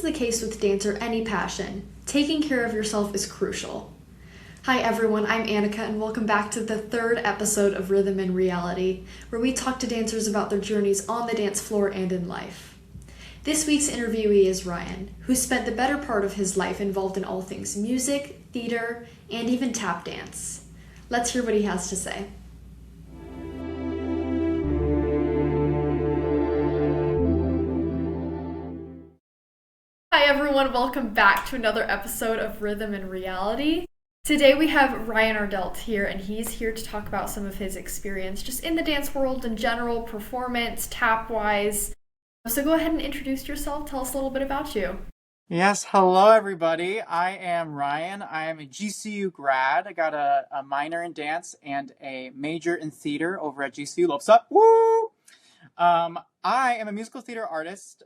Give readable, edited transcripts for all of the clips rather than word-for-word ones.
the case with dance or any passion, taking care of yourself is crucial. Hi everyone, I'm Annika and welcome back to the third episode of Rhythm and Reality, where we talk to dancers about their journeys on the dance floor and in life. This week's interviewee is Ryan, who spent the better part of his life involved in all things music, theater, and even tap dance. Let's hear what he has to say. Hi everyone, welcome back to another episode of Rhythm and Reality. Today we have Ryan Ardelt here, and he's here to talk about some of his experience just in the dance world in general, performance, tap-wise. So go ahead and introduce yourself. Tell us a little bit about you. Yes, hello everybody. I am Ryan. I am a GCU grad. I got a minor in dance and a major in theater over at GCU. Lopes up. Woo! I am a musical theater artist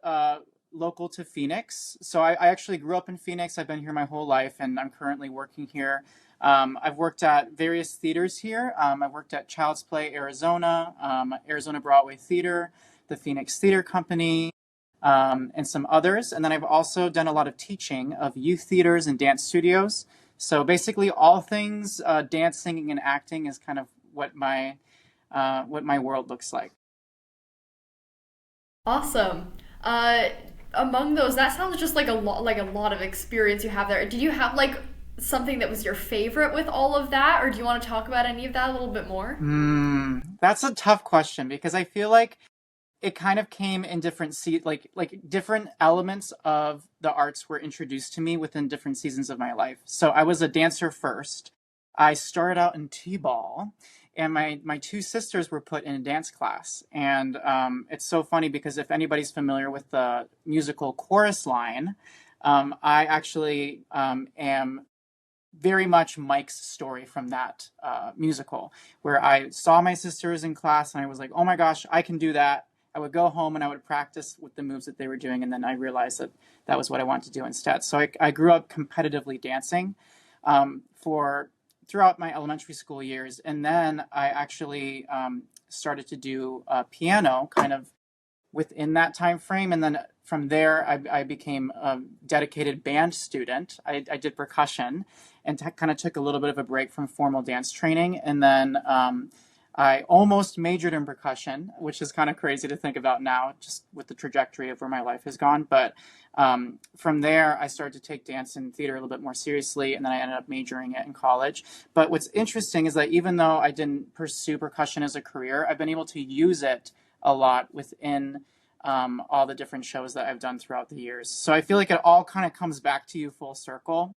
local to Phoenix. So I actually grew up in Phoenix. I've been here my whole life and I'm currently working here. I've worked at various theaters here. I've worked at Child's Play, Arizona, Arizona Broadway Theater, the Phoenix Theater Company, and some others. And then I've also done a lot of teaching of youth theaters and dance studios. So basically all things dance, singing, and acting is kind of what my world looks like. Awesome. Among those, that sounds just like a lot of experience you have there. Did you have like something that was your favorite with all of that, or do you want to talk about any of that a little bit more? That's a tough question because I feel like it kind of came in different like different elements of the arts were introduced to me within different seasons of my life. So I was a dancer first. I started out in t-ball, and my two sisters were put in a dance class. And it's so funny because if anybody's familiar with the musical Chorus Line, I actually am very much Mike's story from that musical, where I saw my sisters in class and I was like, oh my gosh, I can do that. I would go home and I would practice with the moves that they were doing, and then I realized that that was what I wanted to do instead. So I grew up competitively dancing for throughout my elementary school years, and then I actually started to do piano kind of within that time frame, and then from there I became a dedicated band student. I did percussion and kind of took a little bit of a break from formal dance training, and then I almost majored in percussion, which is kind of crazy to think about now, just with the trajectory of where my life has gone. But from there, I started to take dance and theater a little bit more seriously, and then I ended up majoring it in college. But what's interesting is that even though I didn't pursue percussion as a career, I've been able to use it a lot within all the different shows that I've done throughout the years. So I feel like it all kind of comes back to you full circle.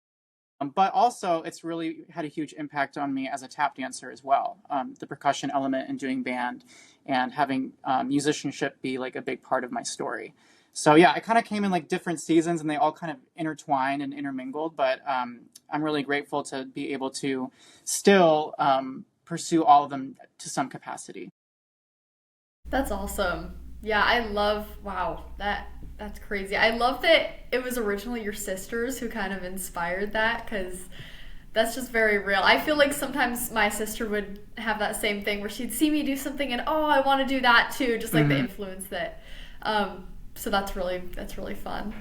But also, it's really had a huge impact on me as a tap dancer as well. The percussion element and doing band and having musicianship be like a big part of my story. So yeah, I kind of came in like different seasons and they all kind of intertwined and intermingled. But I'm really grateful to be able to still pursue all of them to some capacity. That's awesome. Yeah, wow, that's crazy. I love that it was originally your sisters who kind of inspired that, because that's just very real. I feel like sometimes my sister would have that same thing where she'd see me do something and oh, I want to do that too, just like the influence that so that's really fun.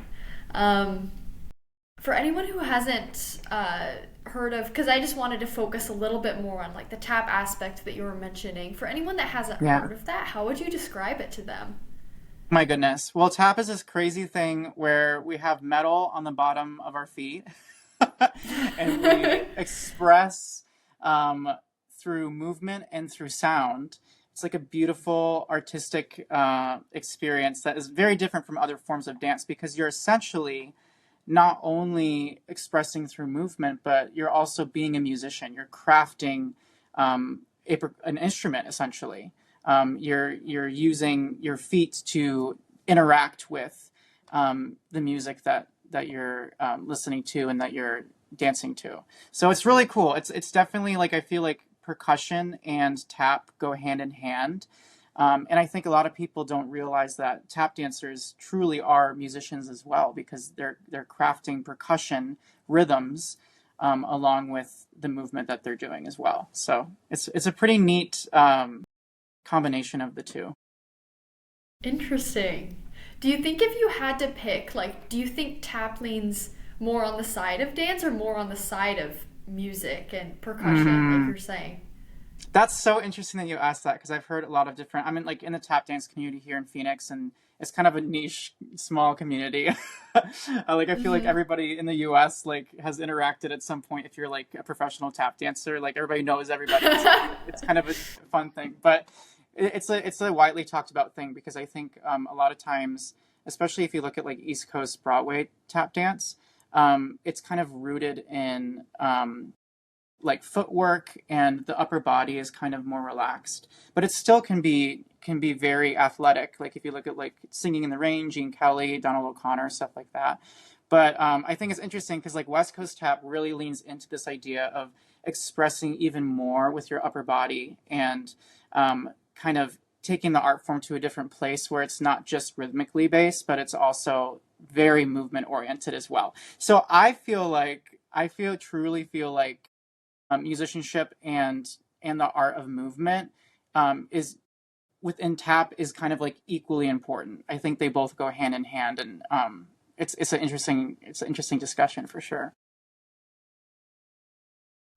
For anyone who hasn't heard of, because I just wanted to focus a little bit more on like the tap aspect that you were mentioning. For anyone that hasn't Yeah. heard of that, how would you describe it to them? My goodness. Well, tap is this crazy thing where we have metal on the bottom of our feet and we express um, through movement and through sound. It's like a beautiful artistic experience that is very different from other forms of dance because you're essentially not only expressing through movement, but you're also being a musician. You're crafting an instrument essentially. You're using your feet to interact with the music that you're listening to and that you're dancing to. So it's really cool. It's definitely like I feel like percussion and tap go hand in hand. And I think a lot of people don't realize that tap dancers truly are musicians as well because they're crafting percussion rhythms along with the movement that they're doing as well. So it's a pretty neat combination of the two. Interesting. Do you think if you had to pick, like, do you think tap leans more on the side of dance or more on the side of music and percussion, like Mm, you're saying? that's so interesting that you asked that because I've heard a lot of different. I'm in like in the tap dance community here in Phoenix, and it's kind of a niche, small community. Like I feel like Mm-hmm. everybody in the U.S. like has interacted at some point. If you're like a professional tap dancer, like everybody knows everybody. So it's kind of a fun thing, but it's a widely talked about thing because I think a lot of times, especially if you look at like East Coast Broadway tap dance, it's kind of rooted in like footwork, and the upper body is kind of more relaxed, but it still can be very athletic, like if you look at like Singing in the Rain, Gene Kelly, Donald O'Connor, stuff like that. But I think it's interesting because like West Coast tap really leans into this idea of expressing even more with your upper body, and kind of taking the art form to a different place where it's not just rhythmically based, but it's also very movement oriented as well. So I truly feel like musicianship and the art of movement is within tap is kind of like equally important. I think they both go hand in hand, and it's an interesting discussion for sure.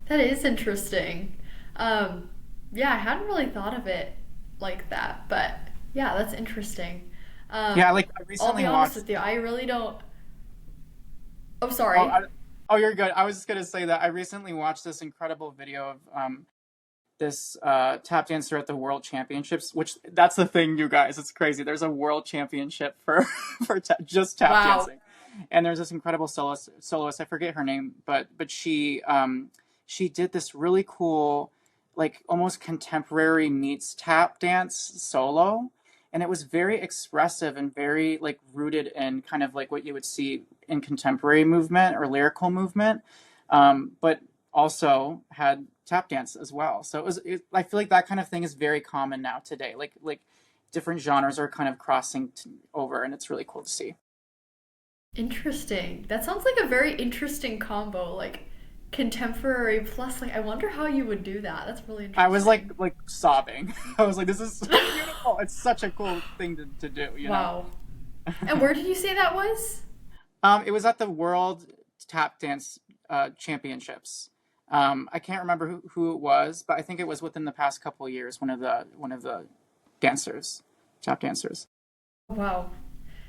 That is interesting. Um, yeah, I hadn't really thought of it like that, but yeah, that's interesting. Yeah, Um, like I I'll recently be honest watched. with you, I really don't. Oh, Oh, sorry. you're good. I was just gonna say that I recently watched this incredible video of this tap dancer at the World Championships, which that's the thing, you guys. It's crazy. There's a World Championship for just tap Wow. dancing, and there's this incredible soloist. I forget her name, but she did this really cool, like almost contemporary meets tap dance solo. And it was very expressive and very like rooted in kind of like what you would see in contemporary movement or lyrical movement, but also had tap dance as well. So I feel like that kind of thing is very common now today. Like different genres are kind of crossing over, and it's really cool to see. Interesting. That sounds like a very interesting combo, like contemporary plus like I wonder how you would do that. That's really I was interesting. like sobbing. I was like, this is so beautiful. It's such a cool thing to do, you know? Wow. And where did you say that was? It was at the World Tap Dance Championships. I can't remember who it was, but I think it was within the past couple of years. One of the dancers, tap dancers. Wow.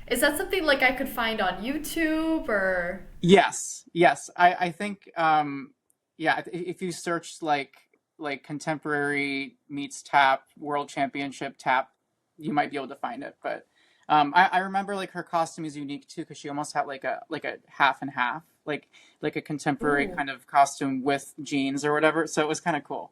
Is that something like I could find on YouTube or Yes, yes. I think yeah, if you search like contemporary meets tap world championship tap, you might be able to find it. But I remember like her costume is unique too because she almost had like a half and half, like a contemporary ooh, kind of costume with jeans or whatever. So it was kind of cool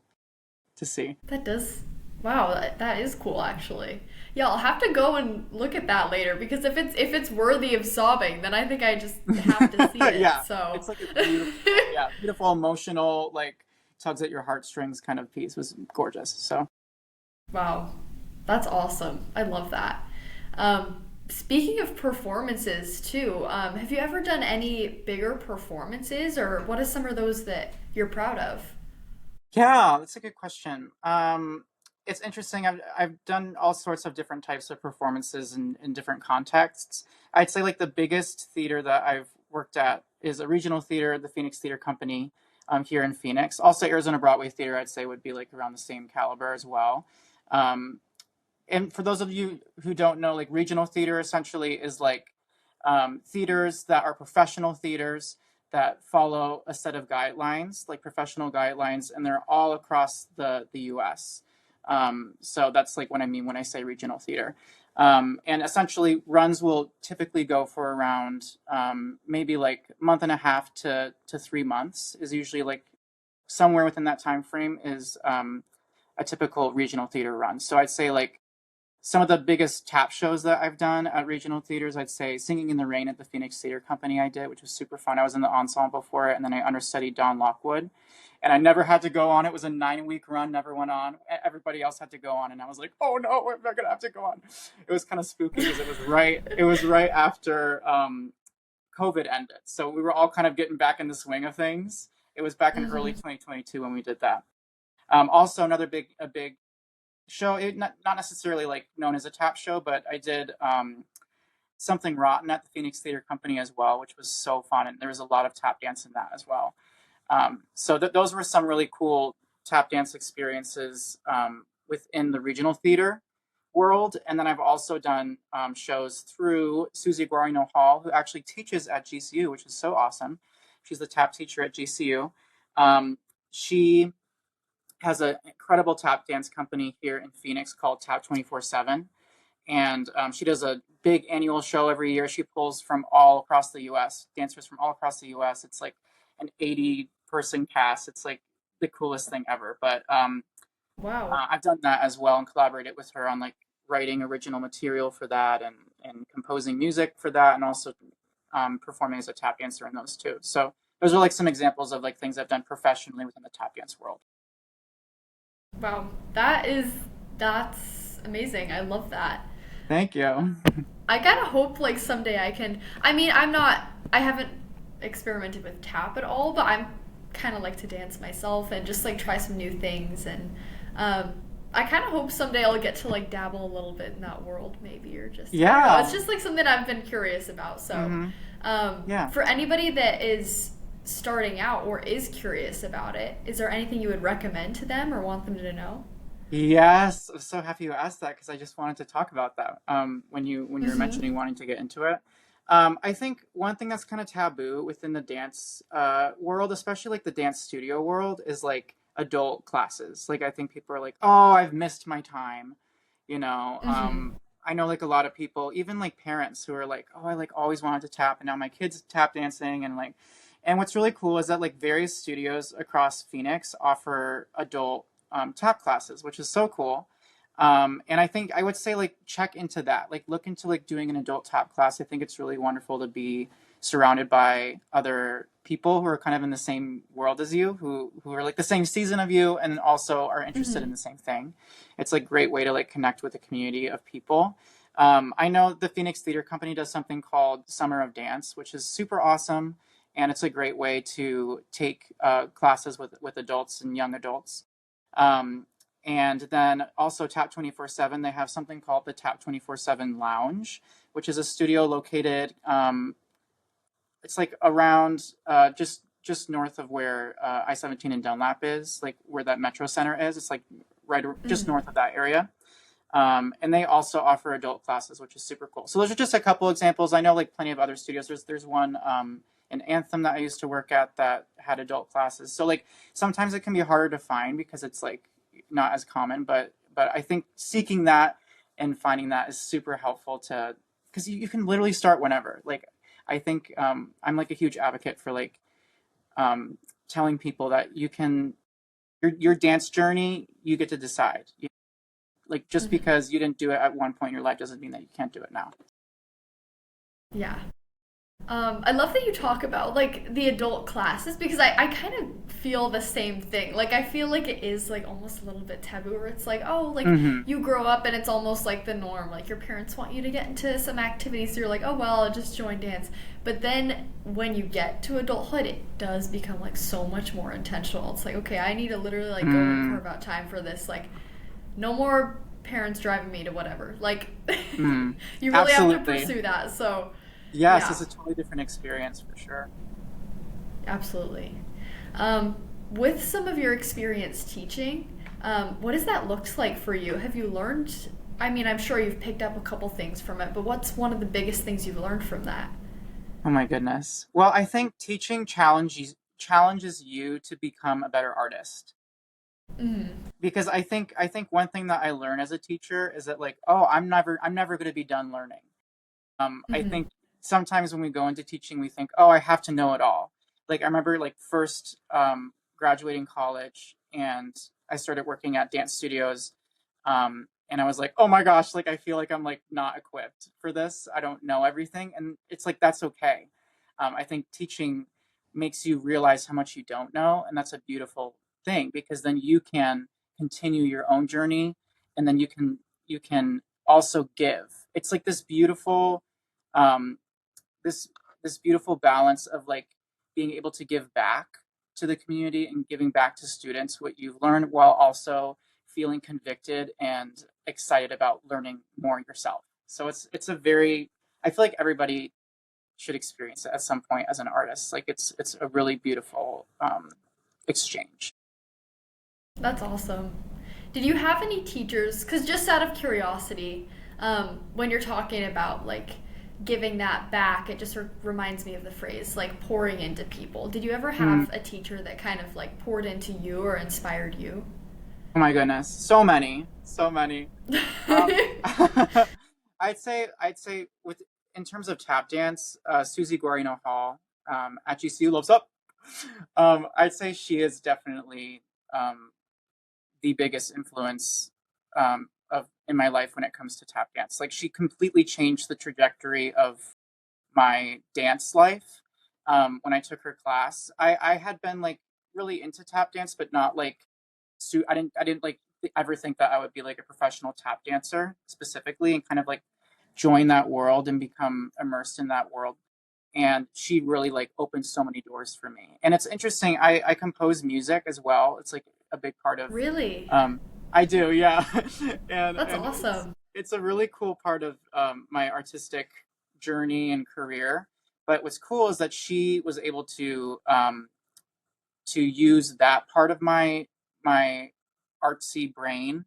to see. that does wow, that is cool actually. Yeah, I'll have to go and look at that later because if it's worthy of sobbing, then I think I just have to see it. Yeah, So it's like a beautiful, yeah, beautiful emotional like tugs at your heartstrings kind of piece. It was gorgeous. So. wow. That's awesome. I love that. Speaking of performances too, have you ever done any bigger performances or what are some of those that you're proud of? Yeah, that's a good question. It's interesting. I've done all sorts of different types of performances in different contexts. I'd say like the biggest theater that I've worked at is a regional theater, the Phoenix Theater Company, here in Phoenix. Also, Arizona Broadway Theater, I'd say would be like around the same caliber as well. Um, and for those of you who don't know, like regional theater essentially is like theaters that are professional theaters that follow a set of guidelines, like professional guidelines, and they're all across the U.S. So that's like what I mean when I say regional theater. And essentially, runs will typically go for around maybe like a month and a half to 3 months is usually like somewhere within that time frame is a typical regional theater run. So I'd say like some of the biggest tap shows that I've done at regional theaters, I'd say Singing in the Rain at the Phoenix Theater Company I did, which was super fun. I was in the ensemble for it, and then I understudied Don Lockwood. And I never had to go on. It was a 9 week run, never went on. Everybody else had to go on, and I was like, "Oh no, I'm not gonna have to go on." It was kind of spooky because it was right after COVID ended, so we were all kind of getting back in the swing of things. It was back in early Hmm. 2022 when we did that. Also, another big show, not necessarily like known as a tap show, but I did Something Rotten at the Phoenix Theater Company as well, which was so fun, and there was a lot of tap dance in that as well. Those were some really cool tap dance experiences within the regional theater world. And then I've also done shows through Susie Guarino Hall, who actually teaches at GCU, which is so awesome. She's the tap teacher at GCU. She has an incredible tap dance company here in Phoenix called Tap 24/7. And she does a big annual show every year. She pulls from all across the US, dancers from all across the US. It's like an 80-person cast. It's like the coolest thing ever. But Wow. I've done that as well and collaborated with her on like writing original material for that and composing music for that, and also performing as a tap dancer in those too. So those are like some examples of like things I've done professionally within the tap dance world. Wow. That's amazing. I love that. Thank you. I kind of hope like someday I can. I mean, I haven't experimented with tap at all, but I'm kind of like to dance myself and just like try some new things. And um, I kind of hope someday I'll get to like dabble a little bit in that world, maybe, or just, I don't know. Yeah. It's just like something I've been curious about. So, Hmm. Yeah. for anybody that is starting out or is curious about it, is there anything you would recommend to them or want them to know? Yes, I'm so happy you asked that because I just wanted to talk about that. When you were Mm-hmm. mentioning wanting to get into it, I think one thing that's kind of taboo within the dance world, especially like the dance studio world, is like adult classes. Like I think people are like, "Oh, I've missed my time," you know. Mm-hmm. I know like a lot of people, even like parents who are like, "Oh, I like always wanted to tap, and now my kids tap dancing," and like, and what's really cool is that like various studios across Phoenix offer adult tap classes, which is so cool. And I think I would say like check into that, like look into like doing an adult tap class. I think it's really wonderful to be surrounded by other people who are kind of in the same world as you, who are like the same season of you, and also are interested in Mm-hmm. the same thing. It's like a great way to like connect with a community of people. I know the Phoenix Theater Company does something called Summer of Dance, which is super awesome, and it's a great way to take classes with adults and young adults. Um, and then also Tap 24/7, they have something called the Tap 24/7 Lounge, which is a studio located, it's like around just north of where I-17 and Dunlap is, like where that Metro Center is. It's like right just Mm-hmm. north of that area. And they also offer adult classes, which is super cool. So those are just a couple examples. I know like plenty of other studios. There's one in Anthem that I used to work at that had adult classes. So like sometimes it can be harder to find because it's like not as common. But I think seeking that and finding that is super helpful to, because you can literally start whenever. Like I think I'm like a huge advocate for like um, telling people that you can your dance journey you get to decide. Like just Mm-hmm. because you didn't do it at one point in your life doesn't mean that you can't do it now. Yeah. I love that you talk about like the adult classes because I kind of feel the same thing. Like I feel like it is like almost a little bit taboo where it's like, oh, like Mm-hmm. you grow up and it's almost like the norm. Like your parents want you to get into some activities, so you're like, oh well, I'll just join dance. But then when you get to adulthood, it does become like so much more intentional. It's like, okay, I need to literally like go and Mm, carve out time for this. Like no more parents driving me to whatever. Like mm. you really have to Absolutely. pursue that. So Yes, yeah. it's a totally different experience for sure. Absolutely. Um, with some of your experience teaching, what does that looks like for you? Have you learned? I mean, I'm sure you've picked up a couple things from it, but what's one of the biggest things you've learned from that? Oh my goodness. Well, I think teaching challenges you to become a better artist. Mm-hmm. Because I think one thing that I learned as a teacher is that like, oh, I'm never going to be done learning. I Mm-hmm. think sometimes when we go into teaching, we think, oh, I have to know it all. Like I remember like first graduating college, and I started working at dance studios, and I was like, oh my gosh, like I feel like I'm like not equipped for this. I don't know everything, and it's like that's okay. I think teaching makes you realize how much you don't know, and that's a beautiful thing because then you can continue your own journey, and then you can also give. It's like um, this this beautiful balance of like being able to give back to the community and giving back to students what you've learned while also feeling convicted and excited about learning more yourself. So it's a very I feel like everybody should experience it at some point as an artist. Like it's a really beautiful exchange. That's awesome. Did you have any teachers? Because just out of curiosity, when you're talking about like giving that back, it just reminds me of the phrase like pouring into people. Did you ever Mm. have a teacher that kind of like poured into you or inspired you? Oh my goodness, so many, so many. Um, I'd say with in terms of tap dance, Susie Guarino Hall at GCU loves up. I'd say she is definitely um, the biggest influence of in my life when it comes to tap dance. Like she completely changed the trajectory of my dance life when I took her class. I had been like really into tap dance, but not like I didn't like ever think that I would be like a professional tap dancer specifically, and kind of like join that world and become immersed in that world. And she really like opened so many doors for me. And it's interesting. I compose music as well. It's like a big part of. Really? Um, I do, yeah, and That's and awesome. it's a really cool part of my artistic journey and career. But what's cool is that she was able to use that part of my artsy brain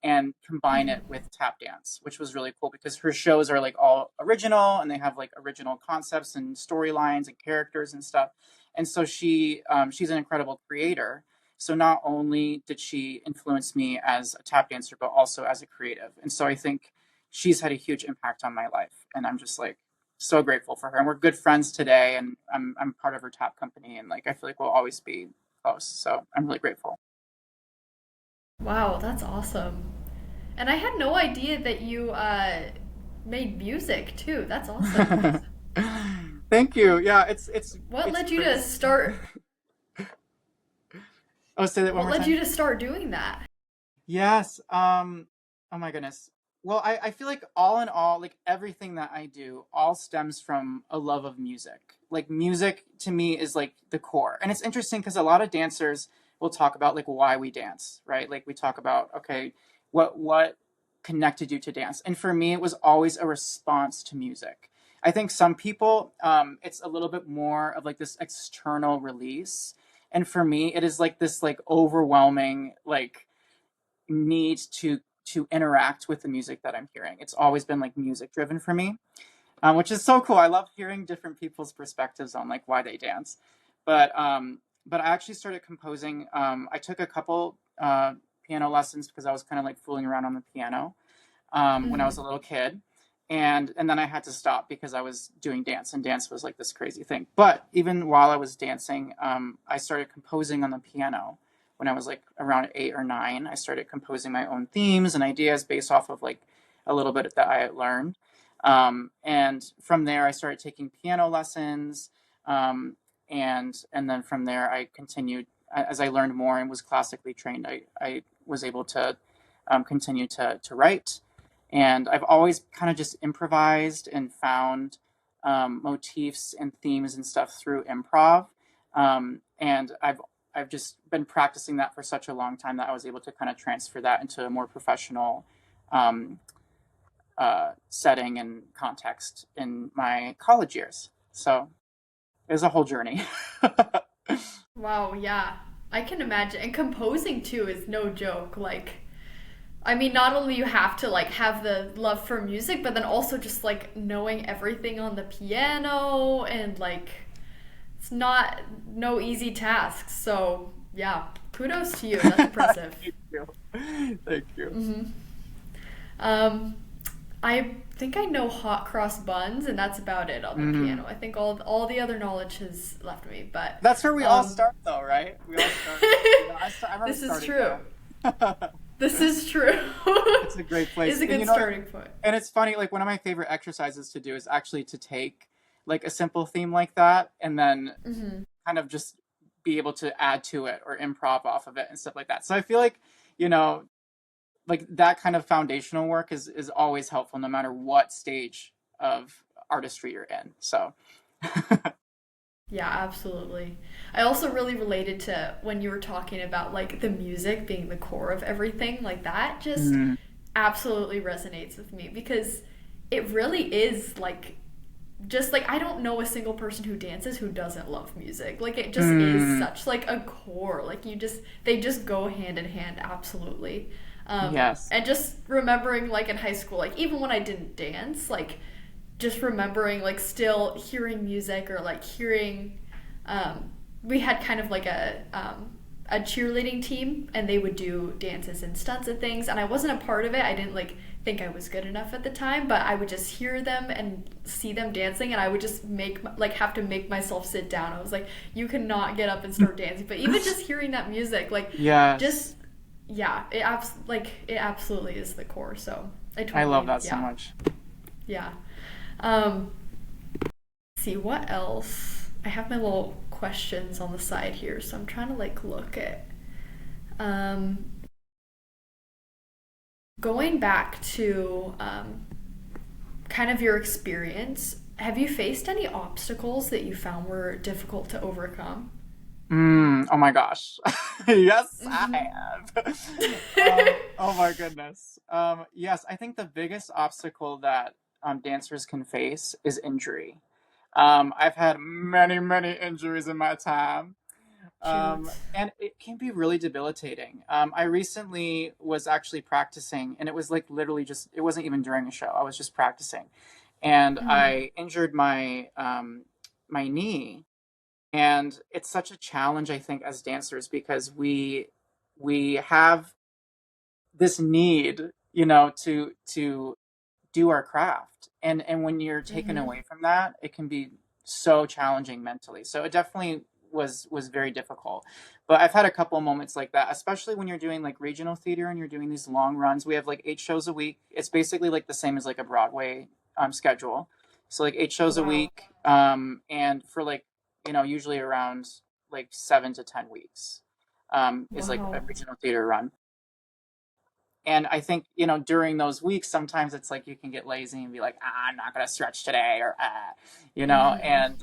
and combine it Hmm. with tap dance, which was really cool because her shows are like all original and they have like original concepts and storylines and characters and stuff. And so she's an incredible creator. So not only did she influence me as a tap dancer, but also as a creative. And so I think she's had a huge impact on my life. And I'm just like so grateful for her. And we're good friends today. And I'm part of her tap company. And like I feel like we'll always be close. So I'm really grateful. Wow, that's awesome. And I had no idea that you made music too. That's awesome. Thank you. Yeah, What it's led you to crazy. start? Oh, say that one What more led time. you to start doing that? Yes. Oh my goodness. Well, I feel like all in all, like everything that I do all stems from a love of music. Like music to me is like the core. And it's interesting because a lot of dancers will talk about like why we dance, right? Like we talk about, okay, what connected you to dance? And for me, it was always a response to music. I think some people, it's a little bit more of like this external release. And for me, it is like this like overwhelming, like need to interact with the music that I'm hearing. It's always been like music driven for me, which is so cool. I love hearing different people's perspectives on like why they dance. But I actually started composing. I took a couple piano lessons because I was kind of like fooling around on the piano when I was a Hmm. little kid. And then I had to stop because I was doing dance, and dance was like this crazy thing. But even while I was dancing, I started composing on the piano when I was like around 8 or 9. I started composing my own themes and ideas based off of like a little bit that I had learned. And from there, I started taking piano lessons, um, and then from there, I continued as I learned more and was classically trained. I was able to continue to write, and I've always kind of just improvised and found motifs and themes and stuff through improv. And I've just been practicing that for such a long time that I was able to kind of transfer that into a more professional um, setting and context in my college years. So it was a whole journey. Wow, yeah. I can imagine. And composing too is no joke. Like, I mean, not only you have to like have the love for music, but then also just like knowing everything on the piano and like it's not no easy task. So, yeah, kudos to you. That's impressive. Thank you. Thank you. Hmm. Um, I think I know hot cross buns, and that's about it on the Mm-hmm. piano. I think all the other knowledge has left me, but That's where we all um, start, though, right? We all start. I remember this is starting true. there. This is true. It's a great place, Is a and good starting point. and it's funny. Like one of my favorite exercises to do is actually to take like a simple theme like that, and then Hmm. kind of just be able to add to it or improv off of it and stuff like that. So I feel like you know, like that kind of foundational work is always helpful, no matter what stage of artistry you're in. So. Yeah, absolutely. I also really related to when you were talking about like the music being the core of everything, like that just Mm, absolutely resonates with me because it really is like just like I don't know a single person who dances who doesn't love music. Like it just is Mm, such like a core. Like you just they just go hand in hand absolutely. yes. And just remembering like in high school, like even when I didn't dance, like just remembering like still hearing music or like hearing we had kind of like a cheerleading team and they would do dances and stunts and things and I wasn't a part of it. I didn't like think I was good enough at the time, but I would just hear them and see them dancing and I would just make like have to make myself sit down. I was like, you cannot get up and start dancing. But even just hearing that music, like Yes. just yeah, it absolutely is the core. So I I love totally that so yeah. much. Yeah. Um let's see what else. I have my little questions on the side here, so I'm trying to like look at um going back to kind of your experience, have you faced any obstacles that you found were difficult to overcome? Oh my gosh. Yes, I Mm-hmm. have. Oh my goodness. Yes, I think the biggest obstacle that dancers can face is injury. I've had many, many injuries in my time. Shoot. And it can be really debilitating. I recently was actually practicing, and it was like literally just, it wasn't even during a show. I was just practicing. And Mm-hmm. I injured my knee, and it's such a challenge, I think, as dancers because we have this need, to do our craft, and when you're taken Mm-hmm. away from that, it can be so challenging mentally. So it definitely was very difficult. But I've had a couple of moments like that, especially when you're doing like regional theater and you're doing these long runs. We have like 8 shows a week. It's basically like the same as like a Broadway schedule. So like 8 shows a Wow. week, and for like usually around like 7 to 10 weeks, is like a Wow. regional theater run. And I think, during those weeks, sometimes it's like you can get lazy and be like, I'm not going to stretch today, or, Mm-hmm.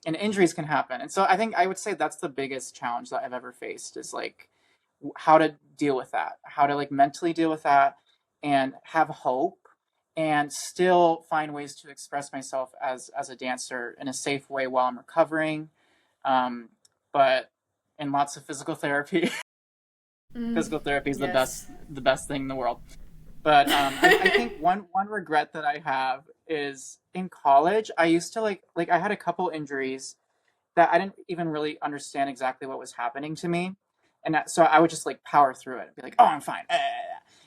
and injuries can happen. And so I think I would say that's the biggest challenge that I've ever faced is like how to deal with that, how to like mentally deal with that and have hope and still find ways to express myself as a dancer in a safe way while I'm recovering. But and lots of physical therapy. Mm. Physical therapy is Yes. the best thing in the world. But I think one regret that I have is in college. I used to like I had a couple injuries that I didn't even really understand exactly what was happening to me, and so I would just like power through it and be like, "Oh, I'm fine."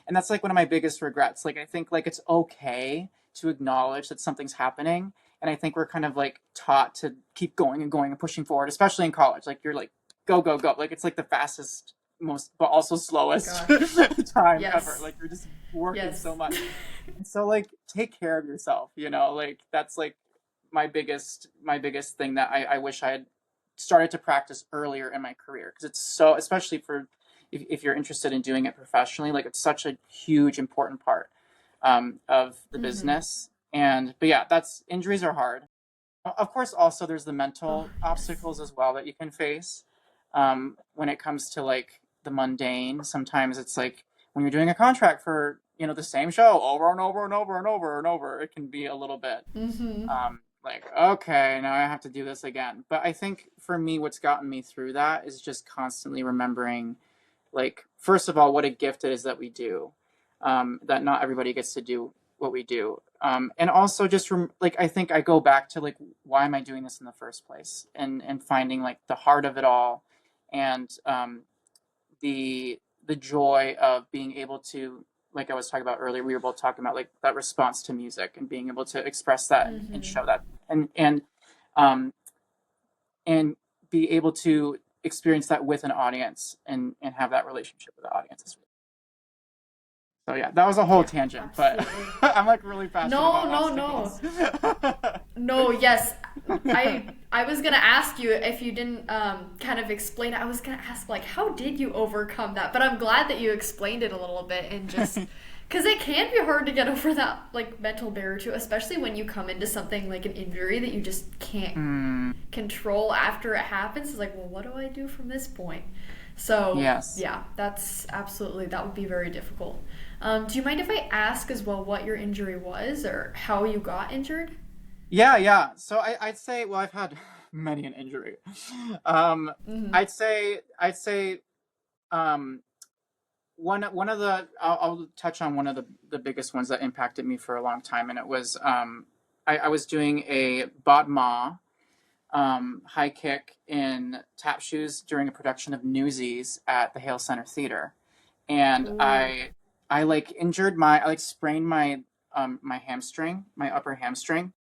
And that's like one of my biggest regrets. Like I think like it's okay to acknowledge that something's happening, and I think we're kind of like taught to keep going and going and pushing forward, especially in college. Like you're like go go go, like it's like the fastest, most but also slowest Gosh. time ever. Yes. Like you're just working Yes. so much, and so like take care of yourself. Like that's like my biggest thing that I wish I had started to practice earlier in my career because it's so, especially for if you're interested in doing it professionally, like it's such a huge important part of the Mm-hmm. business. And but yeah, that's injuries are hard. Of course, also there's the Oh, mental yes. obstacles as well that you can face when it comes to like the mundane. Sometimes it's like when you're doing a contract for the same show over and over and over and over and over, it can be a little bit Mm-hmm. like, okay, now I have to do this again. But I think for me, what's gotten me through that is just constantly remembering, like, first of all, what a gift it is that we do, that not everybody gets to do what we do. And also just like, I think I go back to like, why am I doing this in the first place? And finding like the heart of it all and the the joy of being able to, like I was talking about earlier, we were both talking about like that response to music and being able to express that and Mm-hmm. show that um and be able to experience that with an audience and have that relationship with the audience. So yeah, that was a whole Yeah, tangent, but absolutely. I'm like really passionate No, about no, no. obstacles. No, yes. I was gonna ask you if you didn't kind of explain it. I was gonna ask like how did you overcome that? But I'm glad that you explained it a little bit and just Because it can be hard to get over that like mental barrier too, especially when you come into something like an injury that you just can't Mm, control after it happens. It's like, well, what do I do from this point? So yes. yeah, that's absolutely that would be very difficult. Do you mind if I ask as well what your injury was or how you got injured? Yeah, yeah. So I'd say, well, I've had many an injury. Um, Mm-hmm. I'd say, um, one of the I'll touch on one of the biggest ones that impacted me for a long time, and it was I was doing a bot ma high kick in tap shoes during a production of Newsies at the Hale Center Theater, and Ooh. I like injured my I like sprained my my hamstring, my upper hamstring,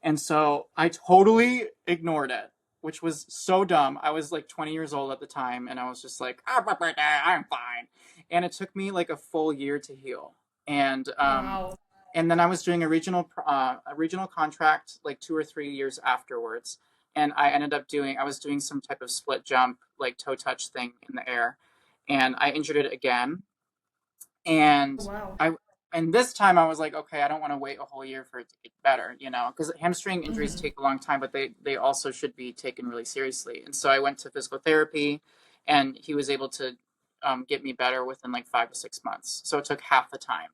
and so I totally ignored it, which was so dumb. I was like 20 years old at the time, and I was just like, "Ah, I'm fine." And it took me like a full year to heal. And Wow. and then I was doing a regional contract like 2 or 3 years afterwards, and I was doing some type of split jump like toe touch thing in the air, and I injured it again, and Wow. I and this time I was like, okay, I don't want to wait a whole year for it to get better, because hamstring injuries Mm-hmm. take a long time, but they also should be taken really seriously. And so I went to physical therapy, and he was able to get me better within like 5 to 6 months. So it took half the time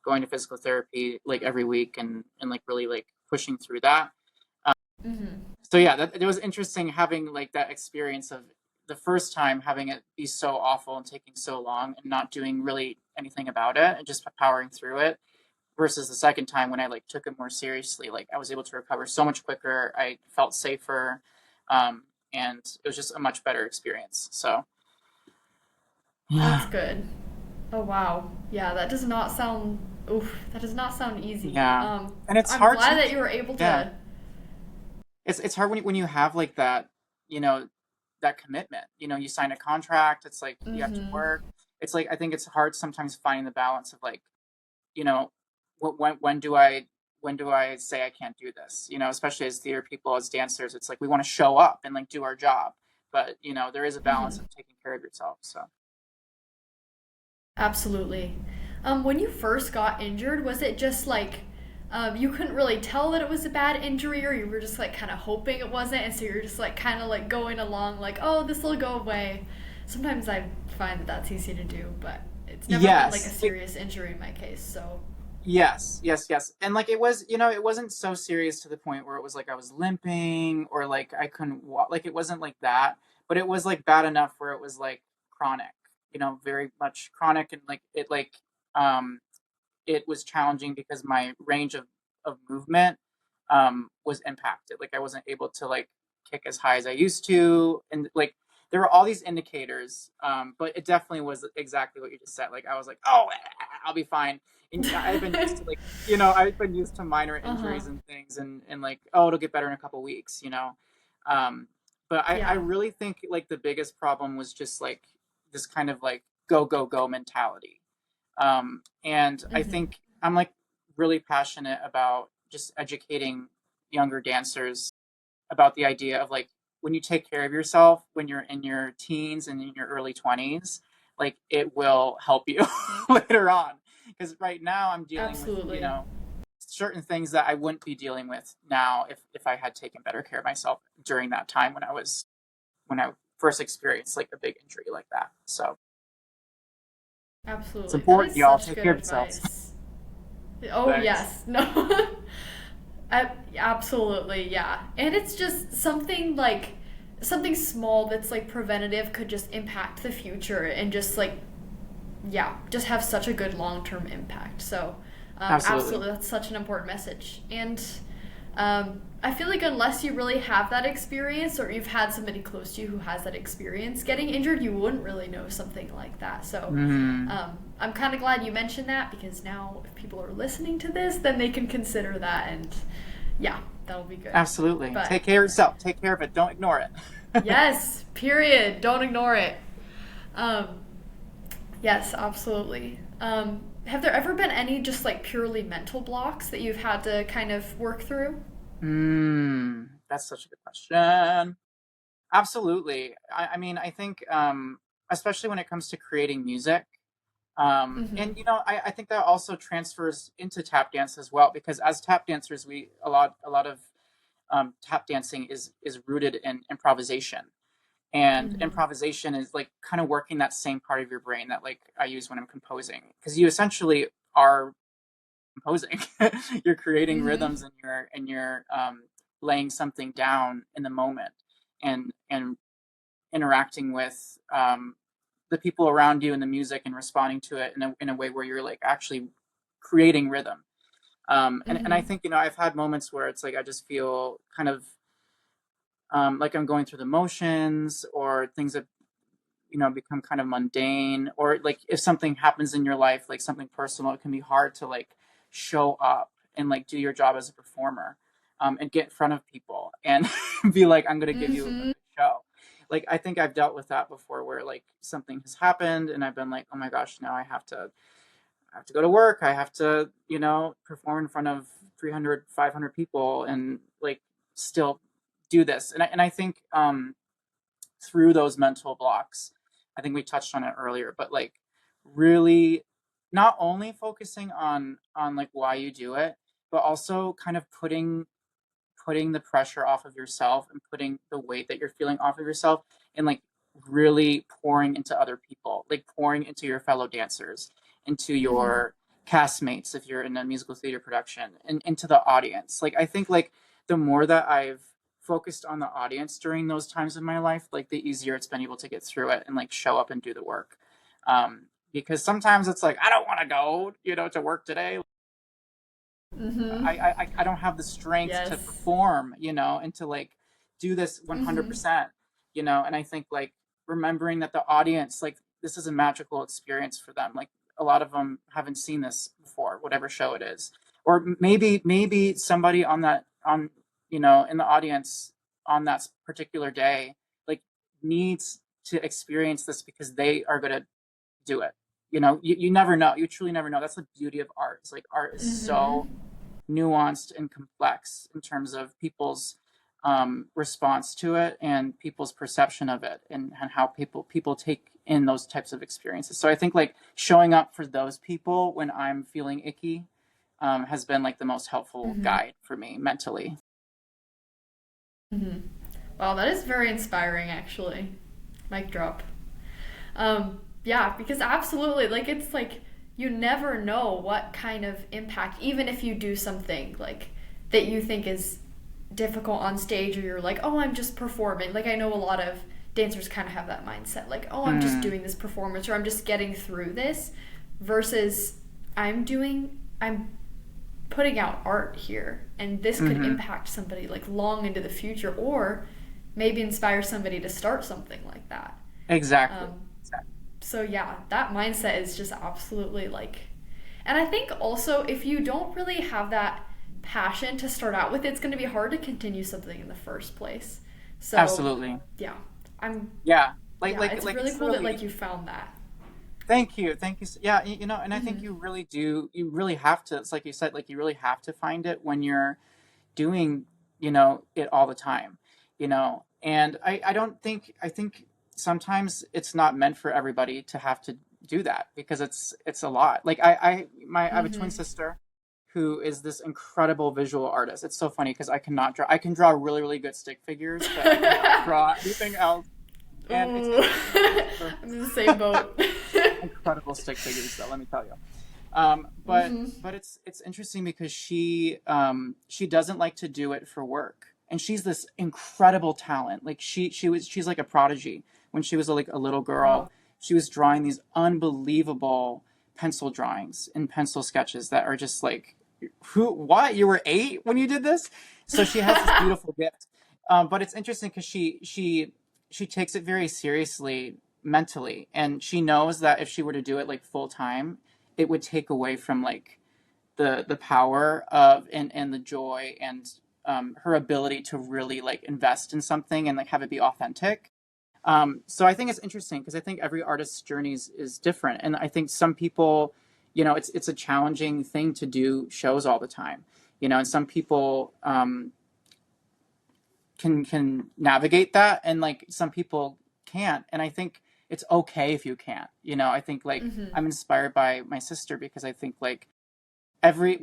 going to physical therapy like every week, and like really like pushing through that. Mm-hmm. So yeah, that it was interesting having like that experience of the first time having it be so awful and taking so long and not doing really anything about it and just powering through it versus the second time when I like took it more seriously. Like I was able to recover so much quicker. I felt safer, and it was just a much better experience. So That's yeah, good. Oh wow. Yeah, that does not sound oof, that does not sound easy. yeah, and it's I'm hard glad too. that you were able Yeah, to it's hard when you have like that, you know, that commitment. You sign a contract. It's like you have to mm-hmm. work. It's like I think it's hard sometimes finding the balance of like, you know, when do I say I can't do this? Especially as theater people, as dancers, it's like we want to show up and like do our job, but there is a balance Mm-hmm. of taking care of yourself. So Absolutely. When you first got injured, was it just like you couldn't really tell that it was a bad injury, or you were just like kind of hoping it wasn't, and so you're just like kind of like going along, like, oh, this will go away. Sometimes I find that that's easy to do, but it's never been like a yes, serious injury in my case. So, yes, and like it was, it wasn't so serious to the point where it was like I was limping or like I couldn't walk. Like it wasn't like that, but it was like bad enough where it was like chronic, very much chronic, and like um it was challenging because my range of movement was impacted. Like I wasn't able to like kick as high as I used to, and like there were all these indicators, but it definitely was exactly what you just said. Like I was like, oh, I'll be fine. And I've been used to like, I've been used to minor uh huh, injuries and things, and like, oh, it'll get better in a couple weeks. Um, but I yeah, really think like the biggest problem was just like this kind of like go go go mentality, and I mm-hmm. think I'm like really passionate about just educating younger dancers about the idea of like when you take care of yourself when you're in your teens and in your early 20s, like it will help you later on. Because right now I'm dealing with, Absolutely. certain things that I wouldn't be dealing with now if I had taken better care of myself during that time when I first experienced like a big injury like that. So it's Absolutely. That is important, y'all. such Take good care of yourselves. advice. Oh, Thanks. yes. No. Absolutely, yeah. And it's just something like something small that's like preventative could just impact the future and just like yeah, just have such a good long-term impact. So, Absolutely. absolutely, that's such an important message. And I feel like unless you really have that experience or you've had somebody close to you who has that experience getting injured, you wouldn't really know something like that. So, Mm, I'm kind of glad you mentioned that because now if people are listening to this, then they can consider that, and yeah, that'll be good. absolutely. But Take care of yourself. Take care of it. Don't ignore it. yes, period. Don't ignore it. Um, Yes, absolutely. Have there ever been any just like purely mental blocks that you've had to kind of work through? That's such a good question. Absolutely. I mean, I think, especially when it comes to creating music, Mm-hmm. And I think that also transfers into tap dance as well, because as tap dancers, we a lot of tap dancing is rooted in improvisation, and Mm-hmm. improvisation is like kind of working that same part of your brain that like I use when I'm composing, because you essentially are composing. You're creating Mm-hmm. rhythms, and you're laying something down in the moment, and interacting with the people around you and the music, and responding to it in a way where you're like actually creating rhythm. And I Mm-hmm. think I've had moments where it's like I just feel kind of like I'm going through the motions, or things that become kind of mundane, or like if something happens in your life, like something personal, it can be hard to like show up and like do your job as a performer, and get in front of people and be like, I'm going to give you a Mm-hmm. good show. Like I think I've dealt with that before, where like something has happened and I've been like, oh my gosh, now I have to go to work, I have to perform in front of 300, 500 people, and like still do this. And I think through those mental blocks, I think we touched on it earlier, but like really not only focusing on like why you do it, but also kind of putting the pressure off of yourself, and putting the weight that you're feeling off of yourself, and like really pouring into other people, like pouring into your fellow dancers, into Mm-hmm. your castmates if you're in a musical theater production, and into the audience. Like I think like the more that I've focused on the audience during those times in my life, like the easier it's been able to get through it and like show up and do the work. Because sometimes it's like I don't want to go, to work today. Mm-hmm. I don't have the strength to Yes. perform, and to like do this Mm-hmm. 100%, and I think like remembering that the audience, like this is a magical experience for them. Like a lot of them haven't seen this before, whatever show it is. Or maybe somebody in the audience on that particular day, like needs to experience this because they are going to do it. You never know. You truly never know. That's the beauty of art. It's like art is Mm-hmm. so nuanced and complex in terms of people's response to it, and people's perception of it, and how people take in those types of experiences. So I think like showing up for those people when I'm feeling icky has been like the most helpful Mm-hmm. guide for me mentally. Mm-hmm. Wow, that is very inspiring, actually. Mic drop. Yeah, because absolutely, like it's like you never know what kind of impact, even if you do something like that you think is difficult on stage, or you're like, oh, I'm just performing. Like I know a lot of dancers kind of have that mindset, like, oh, I'm just Mm, doing this performance, or I'm just getting through this, versus I'm putting out art here, and this could hmm. impact somebody like long into the future, or maybe inspire somebody to start something like that. Exactly. Um, Exactly. so yeah, that mindset is just absolutely like, and I think also if you don't really have that passion to start out with, it's going to be hard to continue something in the first place. So Absolutely. yeah, I'm Yeah. Like yeah, like it's like really it's cool that literally. like you found that. Thank you. Thank you. Yeah, and I think Mm-hmm. you really do. You really have to. It's like you said, like you really have to find it when you're doing, it all the time, And I don't think, I think sometimes it's not meant for everybody to have to do that, because it's a lot. Like I have a twin Mm-hmm. sister who is this incredible visual artist. It's so funny because I cannot draw. I can draw really, really good stick figures, but I cannot draw anything else. And it's Ooh, interesting because for I'm in the same boat. incredible stick figures, though, let me tell you. But Mm-hmm. it's interesting because she doesn't like to do it for work, and she's this incredible talent. Like she's like a prodigy. When she was like a little girl, Wow. she was drawing these unbelievable pencil drawings and pencil sketches that are just like, who, what, you were 8 when you did this? So she has this beautiful gift. But it's interesting because she takes it very seriously mentally, and she knows that if she were to do it like full time, it would take away from like the power of and the joy, and her ability to really like invest in something and like have it be authentic. So I think it's interesting because I think every artist's journey is different, and I think some people, it's a challenging thing to do shows all the time, and some people can navigate that, and like some people can't. And I think it's okay if you can't. I think like Mm-hmm. I'm inspired by my sister because I think like every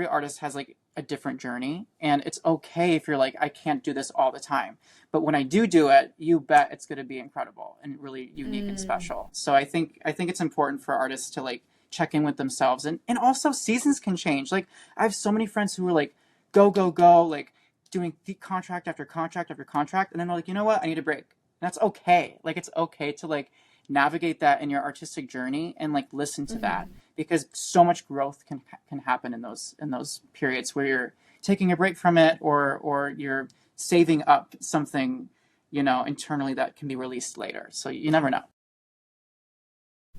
artist has like a different journey, and it's okay if you're like, I can't do this all the time, but when I do it, you bet it's going to be incredible and really unique and Mm. special. So I think it's important for artists to like check in with themselves, and also seasons can change. Like I have so many friends who are like go go go, like doing contract after contract after contract, and then they're like, you know what, I need a break. And that's okay. Like it's okay to like navigate that in your artistic journey and like listen to that, Mm-hmm. because so much growth can happen in those periods where you're taking a break from it, or you're saving up something, internally that can be released later. So you never know.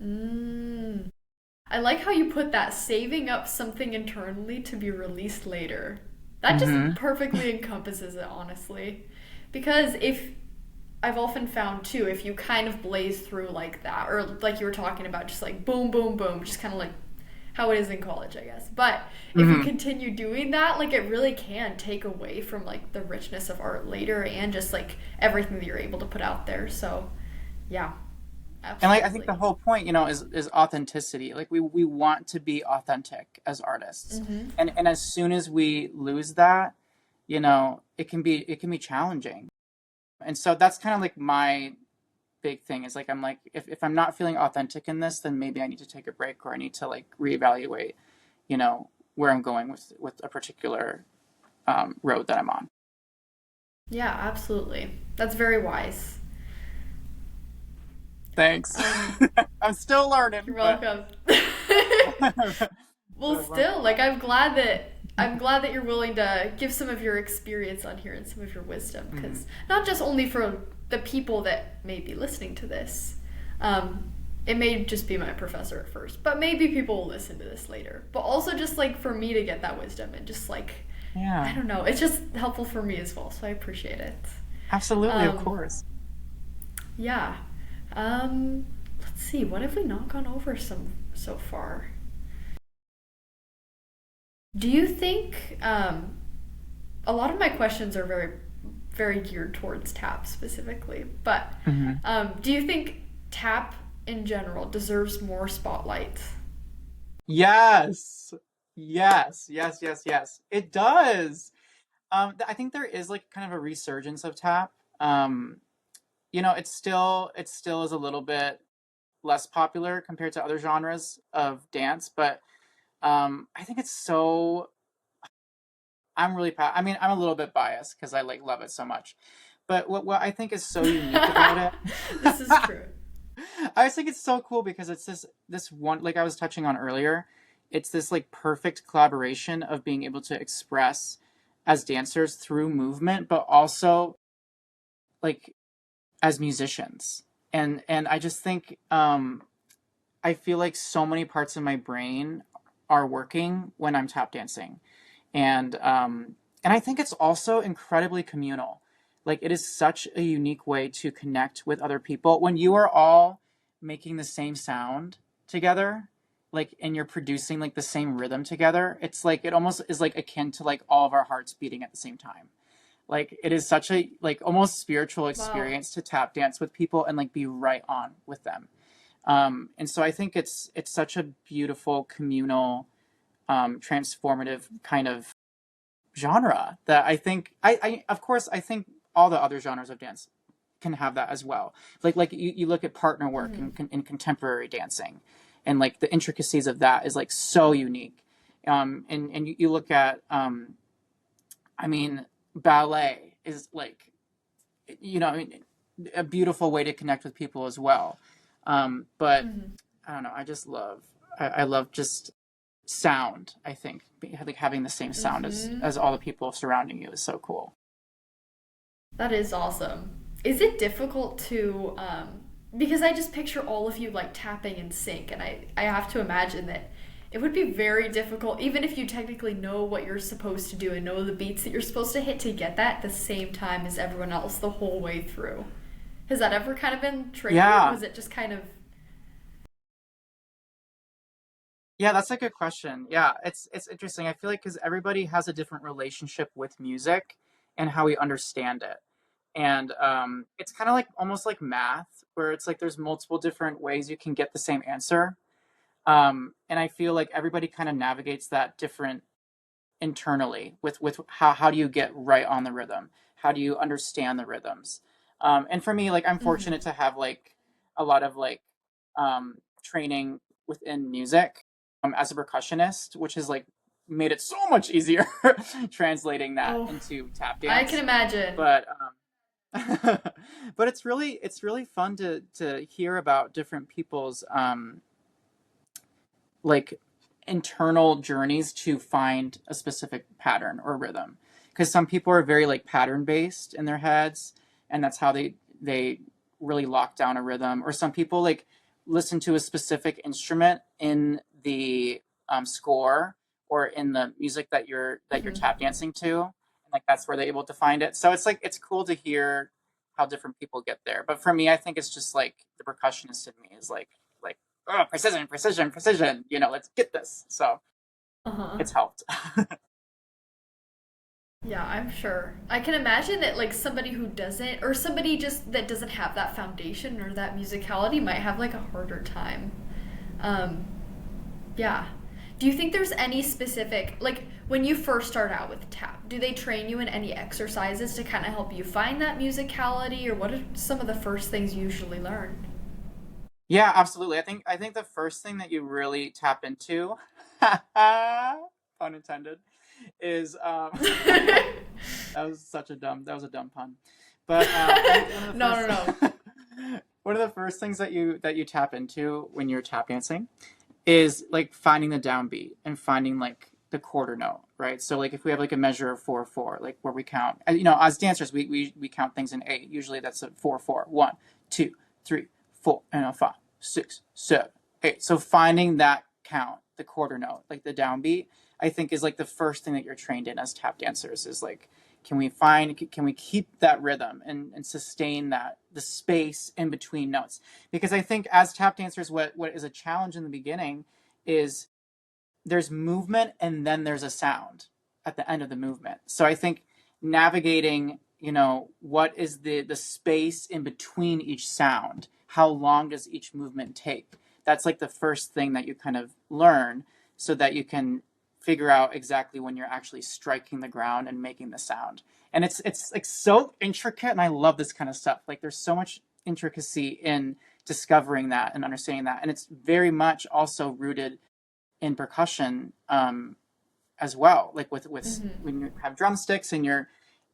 Mm. I like how you put that, saving up something internally to be released later. That just Mm-hmm. perfectly encompasses it, honestly. Because if I've often found too, if you kind of blaze through like that, or like you were talking about, just like boom, boom, boom, just kind of like how it is in college, I guess. But if you Mm-hmm. continue doing that, like it really can take away from like the richness of art later and just like everything that you're able to put out there. So, yeah, And like I think the absolutely. whole point, is authenticity. Like we want to be authentic as artists. Mm-hmm. And as soon as we lose that, it can be challenging. And so that's kind of like my big thing is like I'm like, if I'm not feeling authentic in this, then maybe I need to take a break, or I need to like reevaluate, where I'm going with a particular road that I'm on. Yeah, absolutely. That's very wise. Thanks. Um, I'm still learning, you're but welcome. but Well, still, like I'm glad that you're willing to give some of your experience on here and some of your wisdom, Mhm. because not just only for the people that may be listening to this, um, it may just be my professor at first, but maybe people will listen to this later. But also just like for me to get that wisdom and just like I Yeah, don't know, it's just helpful for me as well, so I appreciate it. absolutely, of Um, course. yeah. Um, let's see, what have we not gone over some so far? Do you think a lot of my questions are very, very geared towards tap specifically, but Hmm. do you think tap in general deserves more spotlight? Yes, yes, yes, yes, yes. It does. I think there is like kind of a resurgence of tap. It still is a little bit less popular compared to other genres of dance, but I think it's so. I mean, I'm a little bit biased because I like love it so much, but what I think is so unique about it. This is true. I just think it's so cool because it's this one, like I was touching on earlier, it's this like perfect collaboration of being able to express as dancers through movement, but also like as musicians. And I just think I feel like so many parts of my brain are working when I'm tap dancing. And I think it's also incredibly communal. Like it is such a unique way to connect with other people when you are all making the same sound together, like, and you're producing like the same rhythm together. It's like it almost is like akin to like all of our hearts beating at the same time. Like it is such a like almost spiritual Wow. experience to tap dance with people and like be right on with them. And so I think it's such a beautiful communal, transformative kind of genre that I think I of course I think all the other genres of dance can have that as well. Like you look at partner work Mm-hmm. in contemporary dancing, and like the intricacies of that is like so unique. And you look at I mean, ballet is like, I mean, a beautiful way to connect with people as well. But Mm-hmm. I don't know. I love just sound. I think having the same sound Mm-hmm. as all the people surrounding you is so cool. That is awesome. Is it difficult to because I just picture all of you like tapping in sync, and I have to imagine that it would be very difficult, even if you technically know what you're supposed to do and know the beats that you're supposed to hit, to get that at the same time as everyone else the whole way through. Has that ever kind of been tricky, or Yeah, was it just kind of yeah, that's a good question. Yeah, it's interesting. I feel like because everybody has a different relationship with music and how we understand it. And it's kind of like almost like math, where it's like there's multiple different ways you can get the same answer. And I feel like everybody kind of navigates that different internally with how do you get right on the rhythm? How do you understand the rhythms? And for me, like I'm Mm-hmm. fortunate to have like a lot of like training within music as a percussionist, which has like made it so much easier translating that Oh, into tap I can dance. imagine. But but it's really fun to hear about different people's like internal journeys to find a specific pattern or rhythm, because some people are very like pattern based in their heads, and that's how they really lock down a rhythm. Or some people like listen to a specific instrument in the score or in the music that you're Mm-hmm. tap dancing to, and like that's where they're able to find it. So it's like it's cool to hear how different people get there. But for me, I think it's just like the percussionist in me is like oh, precision, precision, precision. Let's get this. So Uh-huh. it's helped. Yeah, I'm sure. I can imagine that like somebody who doesn't or somebody just that doesn't have that foundation or that musicality might have like a harder time. Um yeah. Do you think there's any specific like when you first start out with tap, do they train you in any exercises to kind of help you find that musicality or what are some of the first things you usually learn? Yeah, absolutely. I think the first thing that you really tap into, pun intended, is that was a dumb pun. But I think one of the No, first no, no. one of the first things that you tap into when you're tap dancing is like finding the downbeat and finding like the quarter note, right? So like if we have like a measure of 4/4, like where we count, as dancers, we count things in eight. Usually that's a 4/4. 1, 2, 3, 4, and a 5, 6, 7, 8. So finding that count, the quarter note, like the downbeat, I think is like the first thing that you're trained in as tap dancers is like, can we keep that rhythm and sustain that the space in between notes? Because I think as tap dancers, what is a challenge in the beginning is there's movement and then there's a sound at the end of the movement. So I think navigating, what is the space in between each sound? How long does each movement take? That's like the first thing that you kind of learn so that you can figure out exactly when you're actually striking the ground and making the sound. And it's like so intricate, and I love this kind of stuff. Like there's so much intricacy in discovering that and understanding that, and it's very much also rooted in percussion as well. Like with Mhm. when you have drumsticks and